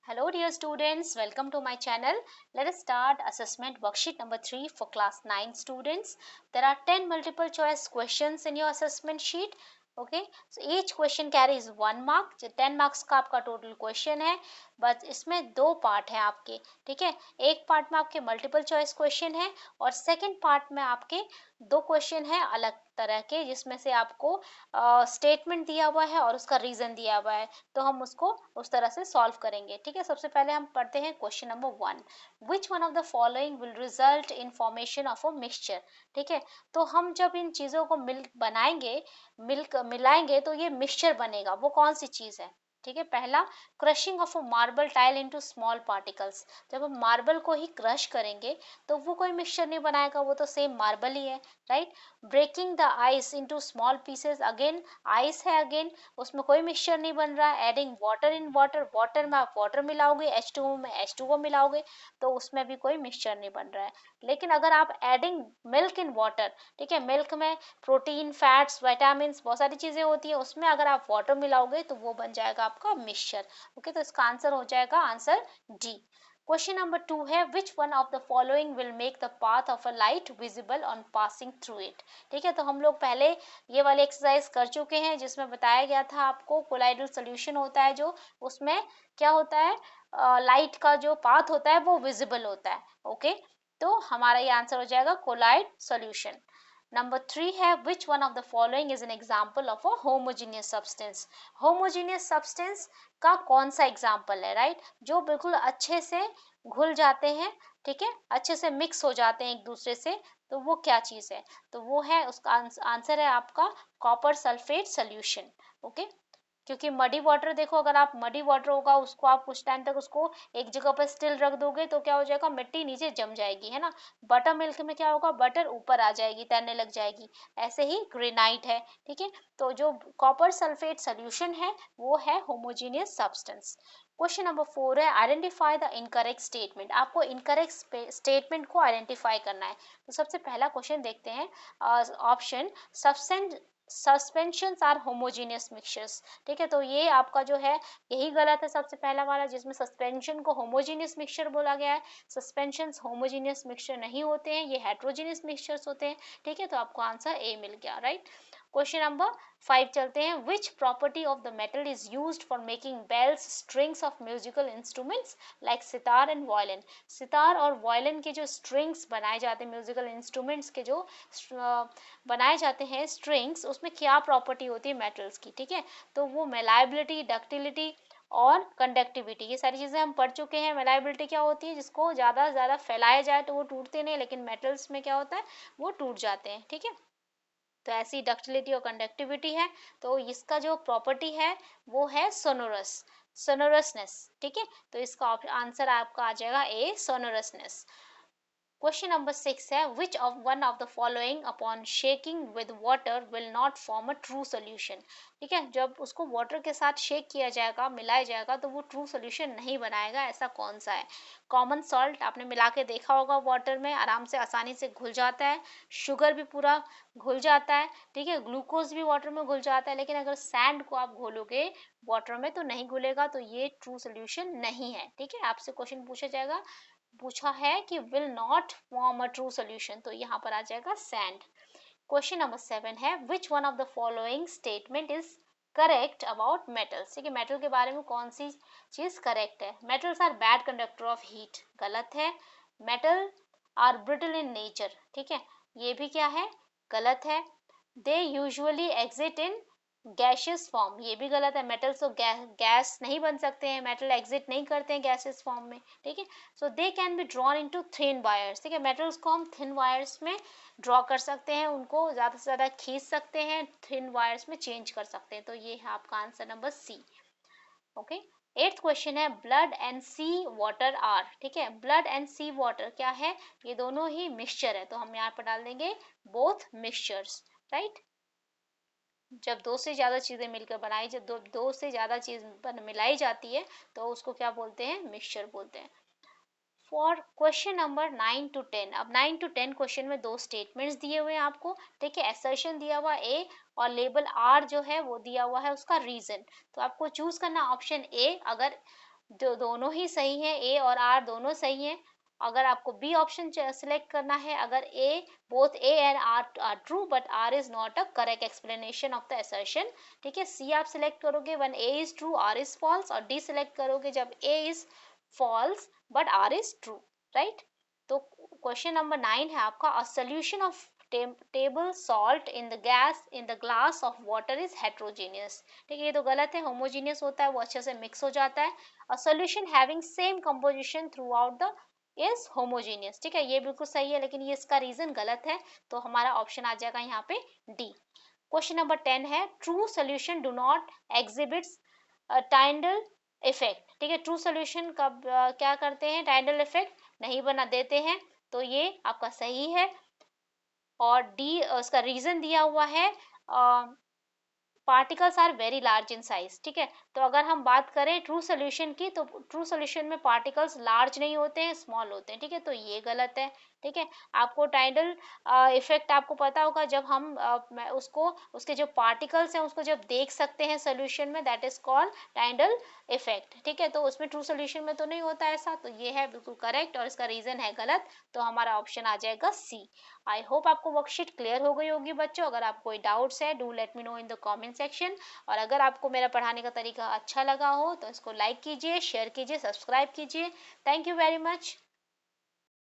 Hello dear students, welcome to my channel. Let us start assessment worksheet number 3 for class 9 students. There are 10 multiple choice questions in your assessment sheet. Okay, so each question carries 1 mark. जो 10 marks का आपका total question है, बस इसमें दो part हैं आपके. ठीक है, एक पार्ट में आपके मल्टीपल चॉइस क्वेश्चन है और सेकंड पार्ट में आपके दो क्वेश्चन है अलग तरह के, जिसमें से आपको स्टेटमेंट दिया हुआ है और उसका रीजन दिया हुआ है, तो हम उसको उस तरह से सॉल्व करेंगे. ठीक है, सबसे पहले हम पढ़ते हैं question number 1. Which one of the following will result in formation of a mixture. ठीक है, तो हम जब इन चीजों को मिलाएंगे तो ये मिक्सचर बनेगा. वो कौन सी चीज है? ठीक है, पहला, crushing of a marble tile into small particles. जब हम मार्बल को ही क्रश करेंगे तो वो कोई मिक्सचर नहीं बनाएगा, वो तो सेम मार्बल ही है, right. Breaking the ice into small pieces, again ice है, अगेन उसमें कोई मिक्सचर नहीं बन रहा है. Adding water in water, water में आप वाटर मिलाओगे, H2O में H2O मिलाओगे, तो उसमें भी कोई मिक्सचर नहीं बन रहा है. लेकिन अगर आप एडिंग मिल्क इन वाटर, ठीक है, मिल्क में प्रोटीन, फैट्स, विटामिन, बहुत सारी चीजें होती है, उसमें अगर आप वाटर मिलाओगे तो वो बन जाएगा आपका मिक्सचर. ओके, तो इसका आंसर हो जाएगा आंसर डी. क्वेश्चन नंबर 2 है, which one of the following will make the path of a light visible on passing through it. ठीक है, तो हम लोग पहले ये वाली एक्सरसाइज कर चुके हैं, जिसमें बताया गया था आपको कोलाइडल सोल्यूशन होता है जो, उसमें क्या होता है, लाइट का जो पाथ होता है वो विजिबल होता है. ओके, तो हमारा ये आंसर हो जाएगा कोलाइड सोल्यूशन. नंबर 3 है, which one of the following is an example of a homogeneous substance. Homogeneous substance का कौन सा एग्जाम्पल है, राइट, जो बिल्कुल अच्छे से घुल जाते हैं, ठीक है, अच्छे से मिक्स हो जाते हैं एक दूसरे से, तो वो क्या चीज है? तो वो है, उसका आंसर है आपका कॉपर सल्फेट सोल्यूशन. ओके, क्योंकि मडी वाटर, देखो अगर आप मडी वाटर होगा उसको आप कुछ टाइम तक उसको एक जगह पर स्टिल रख दोगे तो क्या हो जाएगा, मिट्टी नीचे जम जाएगी, है ना. बटर मिल्क में क्या होगा, बटर ऊपर आ जाएगी, तैरने लग जाएगी. ऐसे ही ग्रेनाइट है, ठीक है. तो जो कॉपर सल्फेट सोल्यूशन है वो है होमोजीनियस सब्सटेंस. क्वेश्चन नंबर 4 है, आइडेंटिफाई द इनकरेक्ट स्टेटमेंट. आपको इनकरेक्ट स्टेटमेंट को आइडेंटिफाई करना है. तो सबसे पहला क्वेश्चन देखते हैं. Option, suspensions are homogeneous mixtures. ठीक है, तो ये आपका जो है यही गलत है, सबसे पहला वाला, जिसमें सस्पेंशन को होमोजीनियस मिक्सचर बोला गया है. सस्पेंशंस होमोजीनियस मिक्सचर नहीं होते हैं, ये हेट्रोजीनियस मिक्सचर्स होते हैं. ठीक है, तो आपको आंसर ए मिल गया, राइट. क्वेश्चन नंबर 5 चलते हैं. Which property of the metal is used for making bells, strings of musical instruments like sitar and violin. Sitar और वायलिन के जो स्ट्रिंग्स बनाए जाते हैं, म्यूजिकल इंस्ट्रूमेंट्स के जो बनाए जाते हैं स्ट्रिंग्स, उसमें क्या प्रॉपर्टी होती है मेटल्स की. ठीक है, तो वो मेलाइबिलिटी, डक्टिलिटी और कंडक्टिविटी, ये सारी चीजें हम पढ़ चुके हैं. मेलाइबिलिटी क्या होती है, जिसको ज्यादा से ज्यादा फैलाया जाए तो वो टूटते नहीं, लेकिन मेटल्स में क्या होता है, वो टूट जाते हैं. ठीक है, तो ऐसी डक्टिलिटी और कंडक्टिविटी है. तो इसका जो प्रॉपर्टी है वो है सोनोरसनेस. ठीक है, तो इसका आंसर आपका आ जाएगा ए, सोनोरसनेस. क्वेश्चन नंबर 6 है, which of one of the following upon shaking with water will not form a true solution. ठीक है, जब उसको वाटर के साथ शेक किया जाएगा, मिलाया जाएगा, तो वो ट्रू सोल्यूशन नहीं बनाएगा. ऐसा कौन सा है? कॉमन सॉल्ट, आपने मिला के देखा होगा, वाटर में आराम से आसानी से घुल जाता है. शुगर भी पूरा घुल जाता है. ठीक है, ग्लूकोज भी वाटर में घुल जाता है. लेकिन अगर सैंड को आप घोलोगे वाटर में तो नहीं घुलेगा, तो ये ट्रू सोल्यूशन नहीं है. ठीक है, आपसे क्वेश्चन पूछा है कि will not form a true solution, तो यहाँ पर आ जाएगा सैंड. क्वेश्चन नंबर 7 है, which one of the following statement is correct about metals. ठीक है, मेटल के बारे में कौन सी चीज करेक्ट है? Metals are bad conductor of heat, गलत है. Metal are brittle in nature, ठीक है, ये भी क्या है, गलत है. They usually exit in gaseous form, ये भी गलत है. मेटल्स तो गैस नहीं बन सकते हैं, मेटल एग्जिट नहीं करते हैं गैसियस फॉर्म में. ठीक है, so they can be drawn into thin wires. ठीक है, मेटल्स को हम थिन वायर्स में ड्रॉ कर सकते हैं, उनको ज़्यादा से ज़्यादा खींच सकते हैं, थिन वायर्स में चेंज कर सकते हैं. तो ये है आपका answer number C. Okay, 8th question है, blood and sea water are. ठीक है, ब्लड एंड सी वाटर क्या है? ये दोनों ही मिक्सचर है, तो हम यहाँ पर डाल देंगे बोथ मिक्सचर्स, राइट. जब दो से ज्यादा चीजें मिलकर बनाई, जब दो से ज्यादा चीज मिलाई जाती है तो उसको क्या बोलते हैं, मिक्सचर बोलते हैं. फॉर क्वेश्चन नंबर 9 to 10, अब 9 to 10 क्वेश्चन में दो स्टेटमेंट्स दिए हुए हैं आपको. ठीक है, असर्शन दिया हुआ ए और लेबल आर जो है वो दिया हुआ है उसका रीजन. तो आपको चूज करना ऑप्शन ए. अगर जो दोनों ही सही है, ए और आर दोनों सही हैं। अगर आपको बी ऑप्शन सेलेक्ट करना है, अगर A both A and R are true but R is not a correct explanation of the assertion, ठीक है। सी आप सिलेक्ट करोगे when A is true R is false, और डी सिलेक्ट करोगे जब A is false but R is true, right. तो question number 9 है आपका, a solution of table salt in the gas in the glass of water is heterogeneous, ठीक है। ये तो गलत है, homogeneous होता है, वो अच्छे से मिक्स हो जाता है। a solution having same composition throughout the is homogeneous, ठीक है, ये बिल्कुल सही है, लेकिन ये इसका रीजन गलत है, तो हमारा ऑप्शन आ जाएगा यहाँ पे डी। क्वेश्चन नंबर 10 है, true solution do not exhibits Tyndall effect, ठीक है। ट्रू सोल्यूशन कब क्या करते हैं, टाइंडल इफेक्ट नहीं बना देते हैं, तो ये आपका सही है। और डी उसका रीजन दिया हुआ है, particles are very large in size, ठीक है। तो अगर हम बात करें ट्रू सोल्यूशन की, तो ट्रू सोल्यूशन में पार्टिकल्स लार्ज नहीं होते हैं, स्मॉल होते हैं, ठीक है, तो ये गलत है, ठीक है। आपको टाइडल इफेक्ट आपको पता होगा, जब हम उसको उसके जो पार्टिकल्स हैं उसको जब देख सकते हैं सोल्यूशन में, that is called tidal effect, ठीक है। तो उसमें ट्रू सोल्यूशन में तो नहीं होता ऐसा, तो ये है बिल्कुल करेक्ट, और इसका रीजन है गलत, तो हमारा ऑप्शन आ जाएगा सी। आई होप आपको वर्कशीट क्लियर हो गई होगी बच्चों। अगर आपको कोई डाउट्स है, do let me know in the comment section. और अगर आपको मेरा पढ़ाने का तरीका अच्छा लगा हो तो इसको लाइक कीजिए, शेयर कीजिए, सब्सक्राइब कीजिए। Thank you very much.